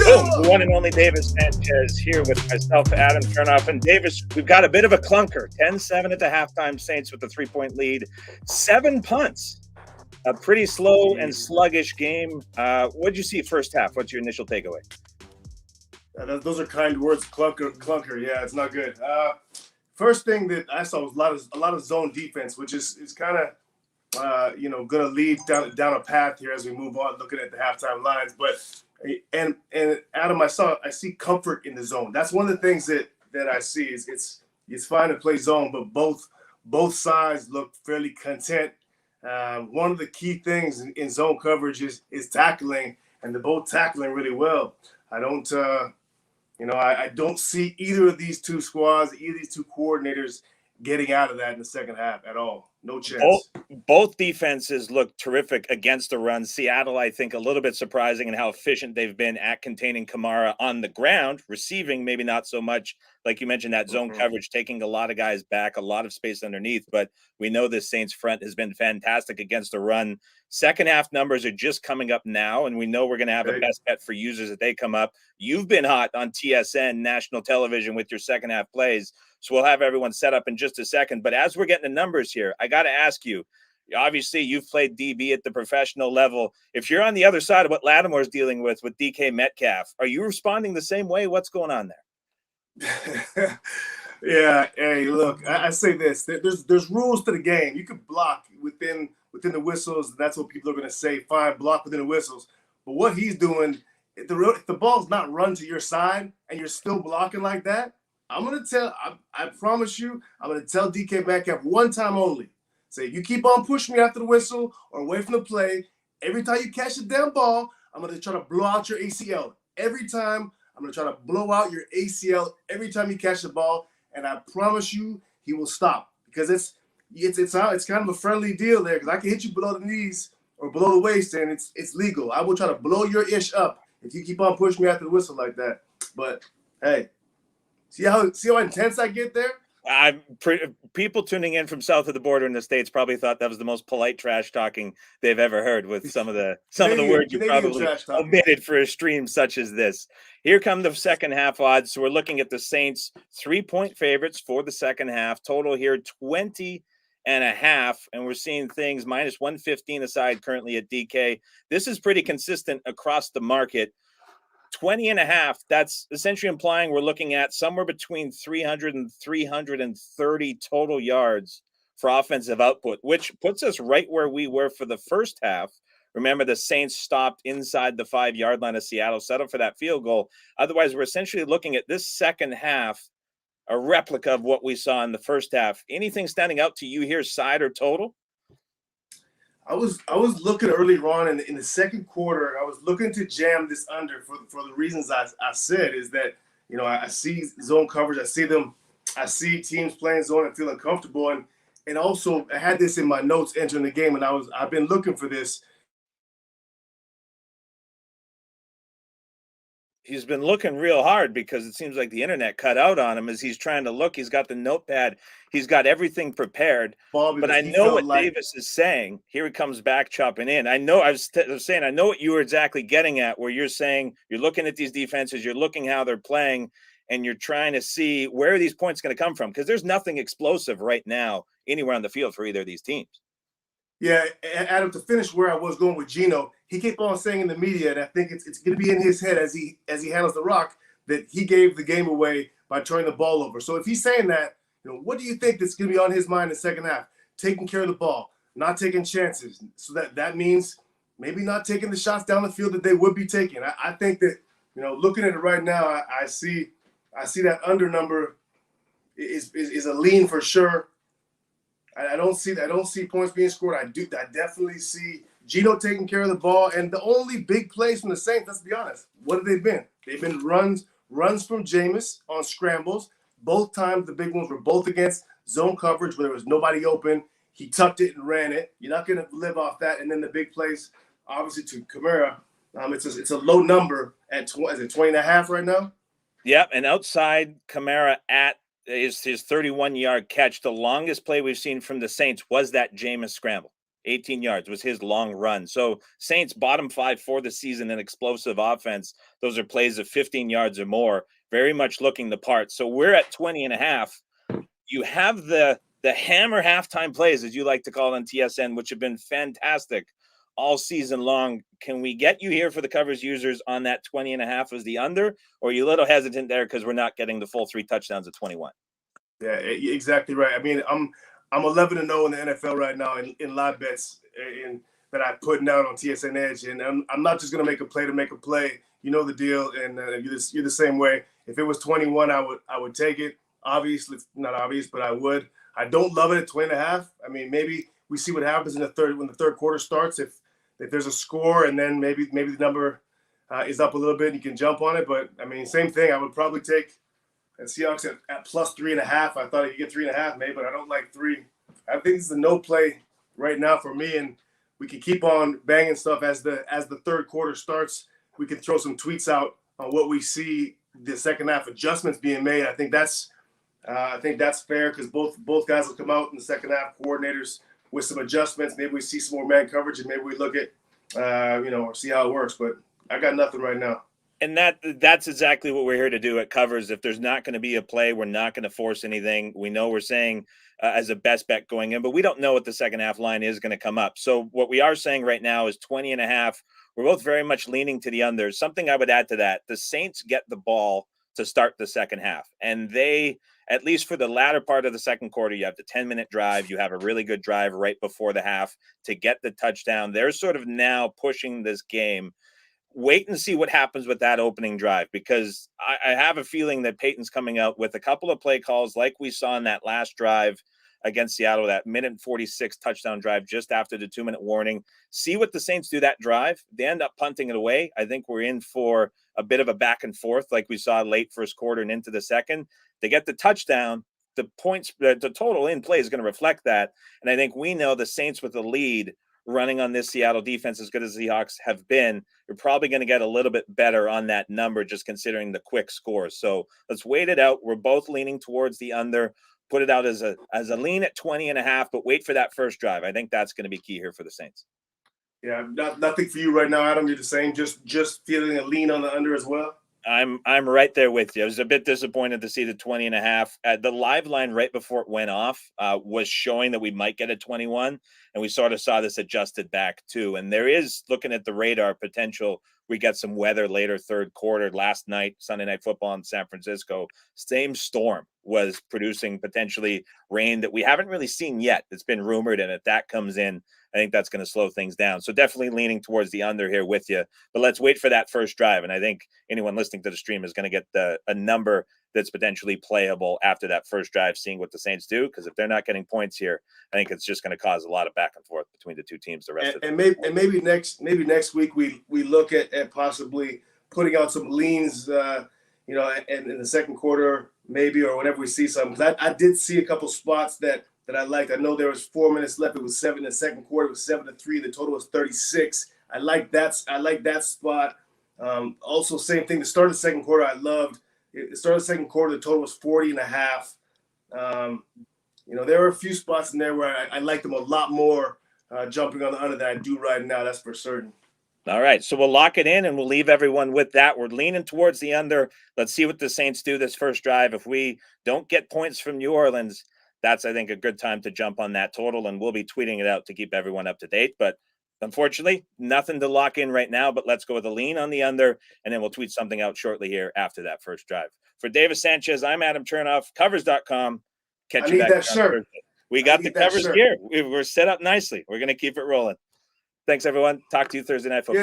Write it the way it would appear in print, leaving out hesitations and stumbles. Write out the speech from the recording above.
Boom, the one and only Davis Sanchez here with myself, Adam Chernoff. And Davis, we've got a bit of a clunker. 10-7 at the halftime, Saints with a 3-point lead. 7 punts. A pretty slow and sluggish game. What did you see first half? What's your initial takeaway? Those are kind words, clunker. Yeah, it's not good. First thing that I saw was a lot of zone defense, which is kind of going to lead down a path here as we move on, looking at the halftime lines. But and Adam, I see comfort in the zone. That's one of the things that I see is it's fine to play zone, but both sides look fairly content. One of the key things in zone coverage is tackling, and they're both tackling really well. I don't see either of these two squads, either of these two coordinators getting out of that in the second half at all. No chance. Both defenses look terrific against the run. Seattle, I think, a little bit surprising in how efficient they've been at containing Kamara on the ground. Receiving, maybe not so much. Like you mentioned, that zone coverage, taking a lot of guys back, a lot of space underneath. But we know this Saints front has been fantastic against the run. Second half numbers are just coming up now, and we know we're going to have a best bet for users that they come up. You've been hot on TSN national television with your second half plays. So we'll have everyone set up in just a second. But as we're getting the numbers here, I got to ask you, obviously you've played DB at the professional level. If you're on the other side of what Lattimore's dealing with DK Metcalf, are you responding the same way? What's going on there? Yeah. Hey, look, I say this. There's rules to the game. You can block within the whistles. That's what people are going to say. Fine, block within the whistles. But what he's doing, if the ball's not run to your side and you're still blocking like that, I promise you, I'm going to tell DK Metcalf one time only. Say, you keep on pushing me after the whistle or away from the play, every time you catch the damn ball, I'm going to try to blow out your ACL. Every time, I'm going to try to blow out your ACL every time you catch the ball, and I promise you he will stop. Because it's kind of a friendly deal there, because I can hit you below the knees or below the waist, and it's legal. I will try to blow your ish up if you keep on pushing me after the whistle like that. But, hey, See how intense I get there? People tuning in from south of the border in the States probably thought that was the most polite trash talking they've ever heard, with some of the words you probably omitted for a stream such as this. Here come the second half odds. So we're looking at the Saints 3-point favorites for the second half. Total here 20.5, and we're seeing things minus 115 aside currently at DK. This is pretty consistent across the market. 20.5, that's essentially implying we're looking at somewhere between 300 and 330 total yards for offensive output, which puts us right where we were for the first half. Remember, the Saints stopped inside the 5-yard line of Seattle, settled for that field goal. Otherwise, we're essentially looking at this second half, a replica of what we saw in the first half. Anything standing out to you here, side or total? I was looking earlier on in the second quarter. I was looking to jam this under for the reasons I said, is that, I see zone coverage. I see teams playing zone and feeling comfortable. And also I had this in my notes entering the game, and I've been looking for this. He's been looking real hard because it seems like the internet cut out on him as he's trying to look. He's got the notepad. He's got everything prepared. But I know what Davis is saying. Here he comes back chopping in. I know I was saying, I know what you were exactly getting at, where you're saying you're looking at these defenses, you're looking how they're playing, and you're trying to see where are these points going to come from, because there's nothing explosive right now anywhere on the field for either of these teams. Yeah, Adam, to finish where I was going with Geno, he kept on saying in the media, and I think it's going to be in his head as he handles the rock, that he gave the game away by turning the ball over. So if he's saying that, what do you think that's going to be on his mind in the second half? Taking care of the ball, not taking chances. So that means maybe not taking the shots down the field that they would be taking. I think that, looking at it right now, I see that under number is a lean for sure. I don't see points being scored. I definitely see Geno taking care of the ball. And the only big plays from the Saints, let's be honest, what have they been? They've been runs from Jameis on scrambles. Both times the big ones were both against zone coverage where there was nobody open. He tucked it and ran it. You're not going to live off that. And then the big plays, obviously, to Kamara. It's a low number at 20.5 right now? Yep, and outside Kamara at his 31-yard catch, the longest play we've seen from the Saints was that Jameis scramble. 18 yards was his long run. So Saints bottom 5 for the season in explosive offense. Those are plays of 15 yards or more, very much looking the part. So we're at 20.5. You have the hammer halftime plays, as you like to call on TSN, which have been fantastic all season long. Can we get you here for the covers users on that 20.5 as the under, or are you a little hesitant there because we're not getting the full 3 touchdowns at 21? Yeah, exactly right. I mean, I'm 11-0 in the NFL right now in live bets that I'm putting out on TSN Edge, and I'm not just gonna make a play to make a play. You know the deal, and you're the same way. If it was 21, I would take it. Obviously, it's not obvious, but I would. I don't love it at 20.5. I mean, maybe we see what happens in the third when the third quarter starts. If there's a score, and then maybe the number is up a little bit, and you can jump on it. But I mean, same thing. I would probably take and Seahawks at plus 3.5. I thought you could get 3.5 maybe, but I don't like 3. I think this is a no play right now for me, and we can keep on banging stuff as the third quarter starts. We can throw some tweets out on what we see the second half adjustments being made. I think that's fair because both guys will come out in the second half, coordinators with some adjustments. Maybe we see some more man coverage, and maybe we look at or see how it works. But I got nothing right now. And that's exactly what we're here to do at Covers. If there's not going to be a play, we're not going to force anything. We know we're saying as a best bet going in, but we don't know what the second half line is going to come up. So what we are saying right now is 20.5. We're both very much leaning to the under. Something I would add to that, the Saints get the ball to start the second half. And they, at least for the latter part of the second quarter, you have the 10-minute drive. You have a really good drive right before the half to get the touchdown. They're sort of now pushing this game. Wait and see what happens with that opening drive, because I have a feeling that Peyton's coming out with a couple of play calls like we saw in that last drive against Seattle, that minute 46 touchdown drive just after the 2-minute warning. See what the Saints do that drive. They end up punting it away. I think we're in for a bit of a back and forth like we saw late first quarter and into the second. They get the touchdown. The points, the total in play is going to reflect that. And I think we know the Saints with the lead running on this Seattle defense, as good as the Seahawks have been, you're probably going to get a little bit better on that number, just considering the quick scores. So let's wait it out. We're both leaning towards the under. Put it out as a lean at 20.5, but wait for that first drive. I think that's going to be key here for the Saints. Yeah, nothing for you right now, Adam. You're the same. Just feeling a lean on the under as well. I'm right there with you. I was a bit disappointed to see the 20.5. The live line right before it went off was showing that we might get a 21, and we sort of saw this adjusted back too. And there is, looking at the radar, potential we get some weather later third quarter. Last night, Sunday Night Football in San Francisco, same storm was producing potentially rain that we haven't really seen yet. It's been rumored, and if that comes in, I think that's going to slow things down. So definitely leaning towards the under here with you. But let's wait for that first drive. And I think anyone listening to the stream is going to get a number that's potentially playable after that first drive, seeing what the Saints do. Because if they're not getting points here, I think it's just going to cause a lot of back and forth between the two teams the rest of the and maybe next week we look at possibly putting out some leans, and in the second quarter maybe, or whenever we see something. Because I did see a couple spots that I liked. I know there was 4 minutes left. It was 7 in the second quarter. It was 7-3. The total was 36. I like that spot. Also, same thing. The start of the second quarter, I loved. The start of the second quarter, the total was 40.5. There were a few spots in there where I liked them a lot more jumping on the under than I do right now. That's for certain. All right, so we'll lock it in, and we'll leave everyone with that. We're leaning towards the under. Let's see what the Saints do this first drive. If we don't get points from New Orleans, that's, I think, a good time to jump on that total, and we'll be tweeting it out to keep everyone up to date. But unfortunately, nothing to lock in right now, but let's go with a lean on the under, and then we'll tweet something out shortly here after that first drive. For Davis Sanchez, I'm Adam Chernoff, covers.com. Catch you back on Thursday. We got the covers here. We're set up nicely. We're going to keep it rolling. Thanks, everyone. Talk to you Thursday Night Football.